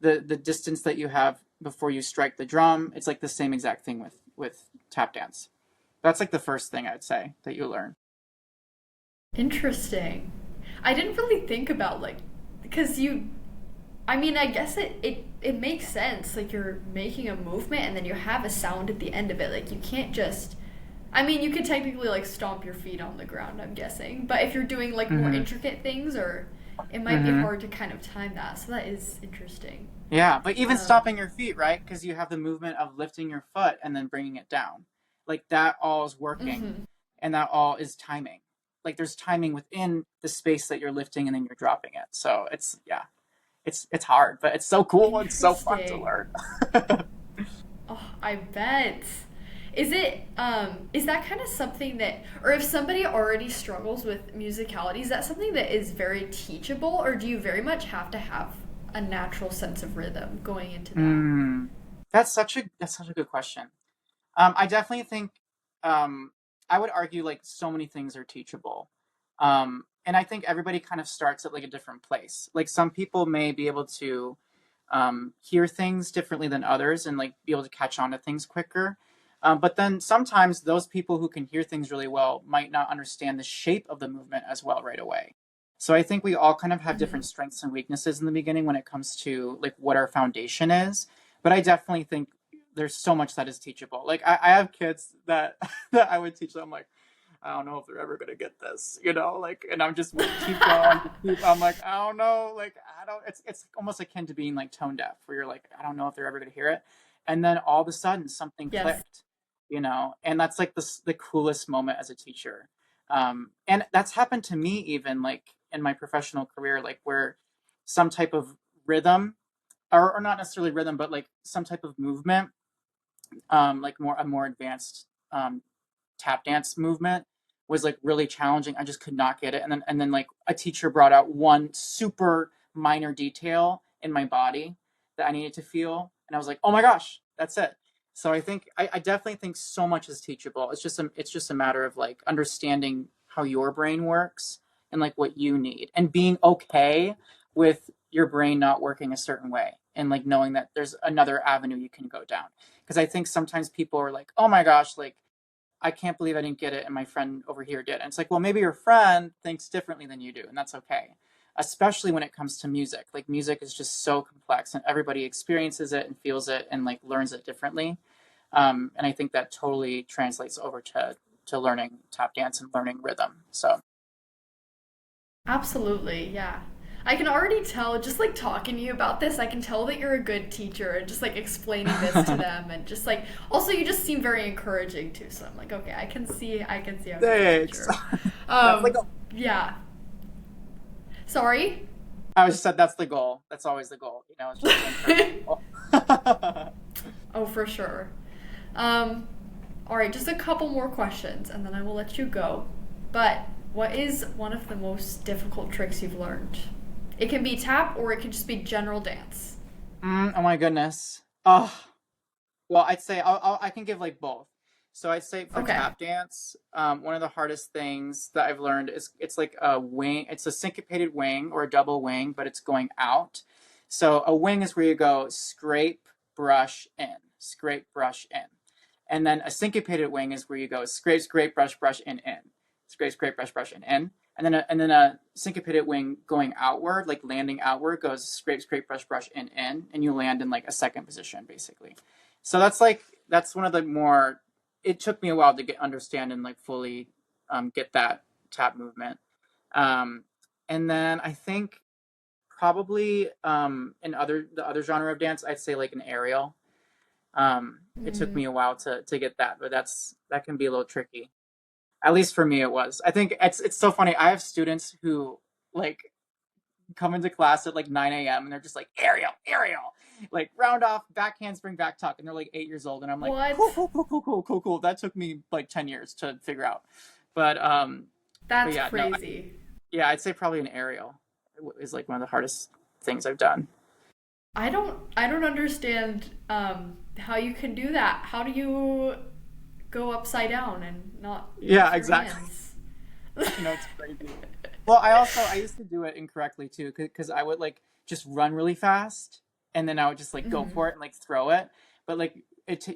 the distance that you have before you strike the drum, it's like the same exact thing with tap dance. That's like the first thing I'd say that you learn. Interesting. I didn't really think about like because you I mean, I guess it makes sense. Like you're making a movement and then you have a sound at the end of it. Like you can't just I mean, you could technically like stomp your feet on the ground, I'm guessing. But if you're doing like more Mm-hmm. intricate things or it might be Mm-hmm. hard to kind of time that. So that is interesting. Yeah, but even Um stopping your feet, right? Because you have the movement of lifting your foot and then bringing it down. Like that all is working, mhm. and that all is timing. Like there's timing within the space that you're lifting and then you're dropping it. So it's yeah, it's hard, but it's so cool and so fun to Interesting. learn. Oh, I bet. Is that kind of something that or if somebody already struggles with musicality, is that something that is very teachable or do you very much have to have a natural sense of rhythm going into that? Mm, that's such a good question. I definitely think um, I would argue like so many things are teachable, and I think everybody kind of starts at like a different place. Like some people may be able to hear things differently than others and like be able to catch on to things quicker. But then sometimes those people who can hear things really well might not understand the shape of the movement as well right away. So I think we all kind of have Mm-hmm. different strengths and weaknesses in the beginning when it comes to like what our foundation is. But I definitely think there's so much that is teachable. Like I have kids that that I would teach them. I'm like, I don't know if they're ever gonna get this, like, and I'm just would keep going, just keep. I'm like, I don't know, like, I don't. It's almost akin to being like tone deaf, where you're like, I don't know if they're ever gonna hear it, and then all of a sudden something Yes. clicked, and that's like the coolest moment as a teacher, and that's happened to me even like in my professional career, like where some type of rhythm or not necessarily rhythm, but like some type of movement, like a more advanced tap dance movement was like really challenging. I just could not get it. And then like a teacher brought out one super minor detail in my body that I needed to feel. And I was like, oh my gosh, that's it. So I think I definitely think so much is teachable. It's just a matter of like understanding how your brain works and like what you need and being okay with your brain not working a certain way and like knowing that there's another avenue you can go down. Because I think sometimes people are like, oh my gosh, like I can't believe I didn't get it and my friend over here did. And it's like, well, maybe your friend thinks differently than you do, and that's okay. Especially when it comes to music. Like music is just so complex and everybody experiences it and feels it and like learns it differently. And I think that totally translates over to learning tap dance and learning rhythm. So Absolutely, yeah. I can already tell, just like talking to you about this, I can tell that you're a good teacher and just like explaining this to them and just like also you just seem very encouraging too. So I'm like, okay, I can see I'm a good thanks. teacher. That's like Um, yeah. Sorry? I was just said that's the goal. That's always the goal. It's just to encourage people. Oh, for sure. Um, all right, just a couple more questions and then I will let you go. But what is one of the most difficult tricks you've learned? It can be tap or it can just be general dance. Oh my goodness. Oh, well, I'd say I can give like both. So I'd say for Okay. tap dance, one of the hardest things that I've learned is it's like a wing. It's a syncopated wing or a double wing, but it's going out. So a wing is where you go scrape, brush in, and then a syncopated wing is where you go scrape, brush in, scrape, brush in. And then a syncopated wing going outward, like landing outward, goes scrape, brush in, and you land in like a second position, basically. So that's one of the more. It took me a while to get understand and like fully get that tap movement. Um, and then I think probably in the other genre of dance, I'd say like an aerial. It took Mm. me a while to get that, but that can be a little tricky. At least for me, it was. I think it's so funny. I have students who like come into class at like 9 a.m. and they're just like aerial, like round off, back handspring, back tuck, and they're like 8 years old, and I'm like, What? cool. That took me like 10 years to figure out, but but That's yeah, no, crazy. yeah, I'd say probably an aerial is like one of the hardest things I've done. I don't understand how you can do that. How do you go upside down and not Yeah, use your exactly. hands? It's crazy. Well, I used to do it incorrectly too, because I would like just run really fast, and then I would just like go Mhm. for it and like throw it. But like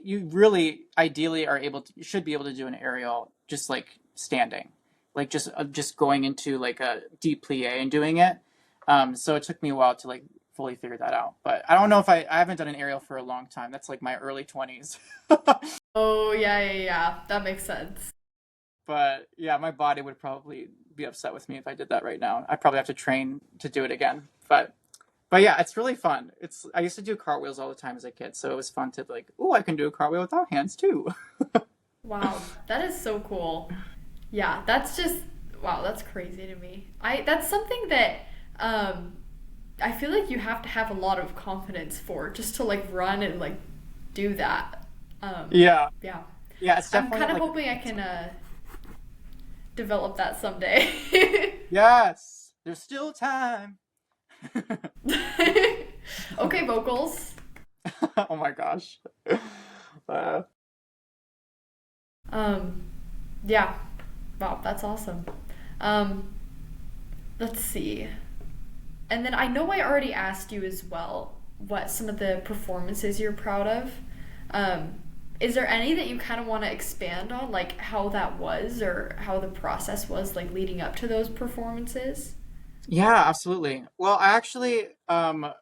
you really ideally are able to, you should be able to do an aerial just like standing, like just going into like a deep plie and doing it. So it took me a while to like fully figure that out. But I don't know if I haven't done an aerial for a long time. That's like my early 20s. Oh, yeah, yeah, yeah. That makes sense. But yeah, my body would probably be upset with me if I did that right now. I probably have to train to do it again. But yeah, it's really fun. It's I used to do cartwheels all the time as a kid, so it was fun to like, oh, I can do a cartwheel without hands too. Wow, that is so cool. Yeah, that's just wow, that's crazy to me. I that's something that um I feel like you have to have a lot of confidence for just to like run and like do that. Yeah, Yeah. yeah, it's I'm definitely kind of like hoping I can develop that someday. yes, there's still time. Okay, vocals. Oh my gosh. Uh, Um, yeah. Wow, that's awesome. Um, let's see. And then I know I already asked you as well what some of the performances you're proud of. Um, is there any that you kind of want to expand on, like how that was or how the process was, like leading up to those performances? yeah, absolutely. Well, I actually, I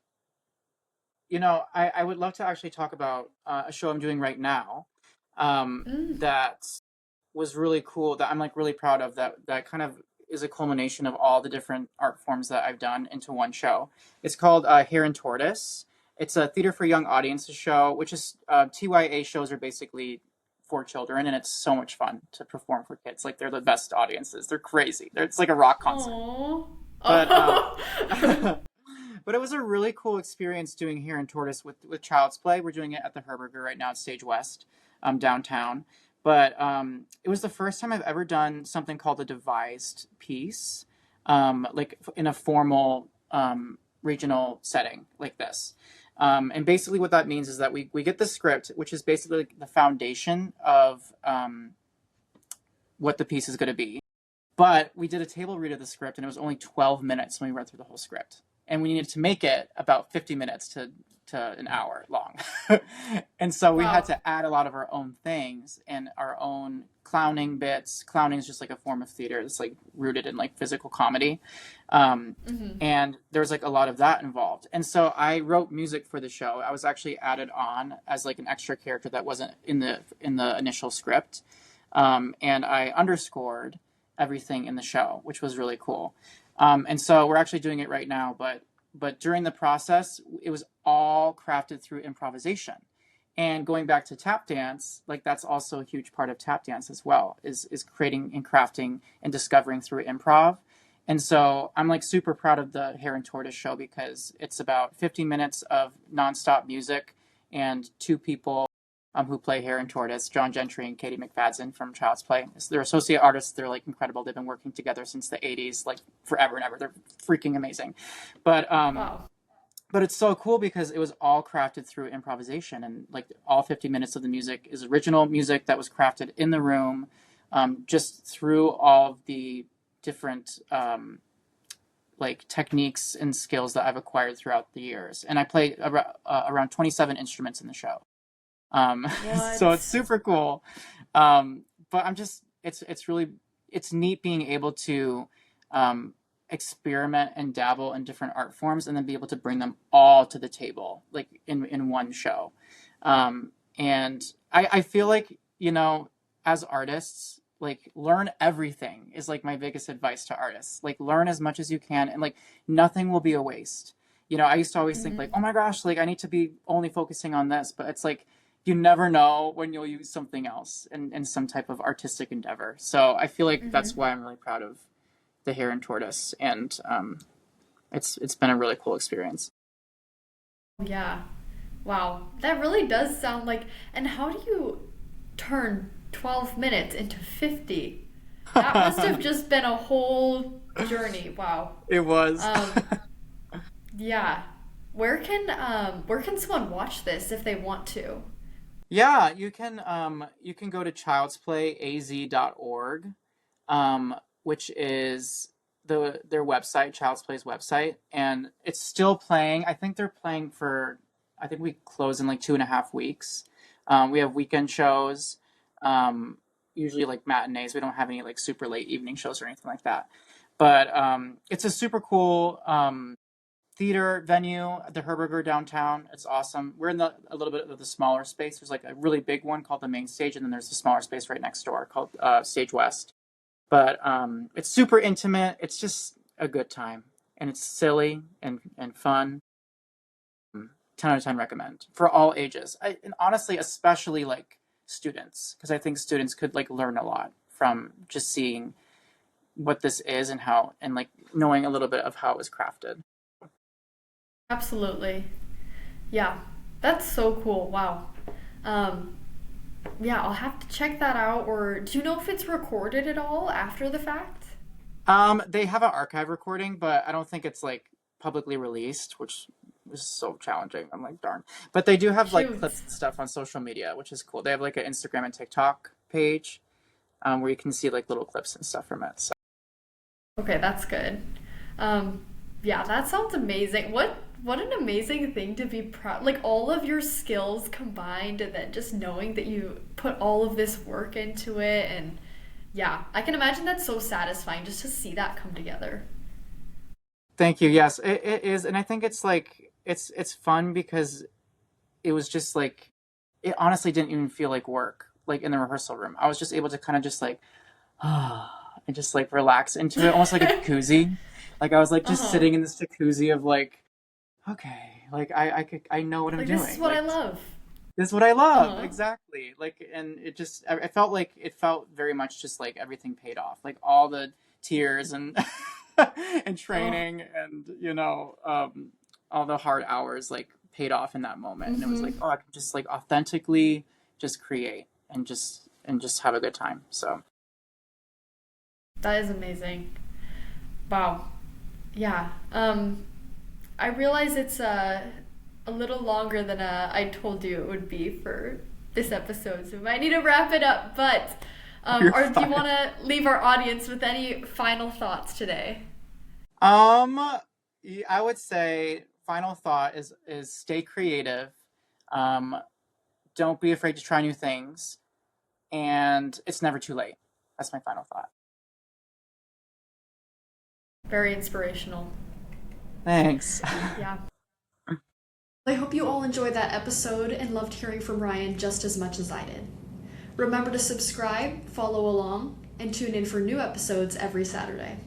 would love to actually talk about a show I'm doing right now Mm. that was really cool that I'm like really proud of that kind of is a culmination of all the different art forms that I've done into one show. It's called Hare and Tortoise. It's a theater for young audiences show, which is TYA shows are basically for children, and it's so much fun to perform for kids. Like they're the best audiences. They're crazy. It's like a rock concert. Aww. But Oh. But it was a really cool experience doing here in Tortoise with Child's Play. We're doing it at the Herberger right now at Stage West, downtown. But it was the first time I've ever done something called a devised piece, like in a formal regional setting like this. And basically what that means is that we get the script, which is basically like the foundation of what the piece is going to be. But we did a table read of the script, and it was only 12 minutes when we read through the whole script. And we needed to make it about 50 minutes to an hour long. And so we had Wow. to add a lot of our own things and our own clowning bits. Clowning is just like a form of theater. It's like rooted in like physical comedy. And there's like a lot of that involved. And so I wrote music for the show. I was actually added on as like an extra character that wasn't in the initial script. And I underscored everything in the show, which was really cool. And so we're actually doing it right now, but during the process, it was all crafted through improvisation. And going back to tap dance, like that's also a huge part of tap dance as well, is creating and crafting and discovering through improv. And so I'm like super proud of the Hare and Tortoise show because it's about 15 minutes of nonstop music and two people who play Hare and Tortoise, John Gentry and Katie McFadden from Child's Play. They're associate artists. They're like incredible. They've been working together since the 80s, like forever and ever. They're freaking amazing. But Wow. but it's so cool because it was all crafted through improvisation, and like all 50 minutes of the music is original music that was crafted in the room, just through all of the different like techniques and skills that I've acquired throughout the years. And I play around 27 instruments in the show. So it's What? super cool. But I'm just, it's really, it's neat being able to, experiment and dabble in different art forms and then be able to bring them all to the table, like in one show. And I feel like, you know, as artists, like learn everything is like my biggest advice to artists. Like learn as much as you can and like nothing will be a waste. You know, I used to always think like, oh my gosh, like I need to be only focusing on this, but it's like, you never know when you'll use something else in some type of artistic endeavor. So I feel like that's why I'm really proud of the Hare and Tortoise, and it's been a really cool experience. Yeah. Wow. That really does sound like. And how do you turn 12 minutes into 50? That must have just been a whole journey. Wow. It was. Um, yeah. Where can someone watch this if they want to? Yeah, you can go to childsplayaz.org, which is their website, Child's Play's website, and it's still playing. I think they're playing for. I think we close in like 2.5 weeks. We have weekend shows, usually like matinees. We don't have any like super late evening shows or anything like that. But it's a super cool theater venue at the Herberger downtown. It's awesome. We're in a little bit of the smaller space. There's like a really big one called the main stage, and then there's the smaller space right next door called Stage West. But it's super intimate. It's just a good time, and it's silly and fun. 10 out of 10 recommend for all ages. And honestly, especially like students, because I think students could like learn a lot from just seeing what this is and how, and like knowing a little bit of how it was crafted. Absolutely. Yeah. That's so cool. Wow. Um, yeah, I'll have to check that out. Or do you know if it's recorded at all after the fact? They have an archive recording, but I don't think it's like publicly released, which is so challenging. I'm like, darn. But they do have like Shoot. clips and stuff on social media, which is cool. They have like an Instagram and TikTok page, where you can see like little clips and stuff from it. So Okay, that's good. Um, yeah, that sounds amazing. What an amazing thing to be proud. Like all of your skills combined, and then just knowing that you put all of this work into it, and yeah, I can imagine that's so satisfying just to see that come together. thank you. Yes, it is, and I think it's like it's fun because it was just like it honestly didn't even feel like work. Like in the rehearsal room, I was just able to kind of just like and just like relax into it, almost like a jacuzzi. Like I was like just Uh-huh. sitting in this jacuzzi of like, okay, like I know what I'm Like this is doing. what I Like love. this is what I love Uh-huh. exactly. Like and it just I felt like it felt very much just like everything paid off. Like all the tears and and Oh, training and you know all the hard hours like paid off in that moment. And it was like, Mm-hmm. oh, I can just like authentically just create and just have a good time. So That is amazing. Wow. Yeah. I realize it's a little longer than I told you it would be for this episode, so we might need to wrap it up. But you're or do you fine. want to leave our audience with any final thoughts today? Um, I would say final thought is stay creative. Um, don't be afraid to try new things, and it's never too late. That's my final thought. Very inspirational. Thanks. Yeah. I hope you all enjoyed that episode and loved hearing from Ryan just as much as I did. Remember to subscribe, follow along, and tune in for new episodes every Saturday.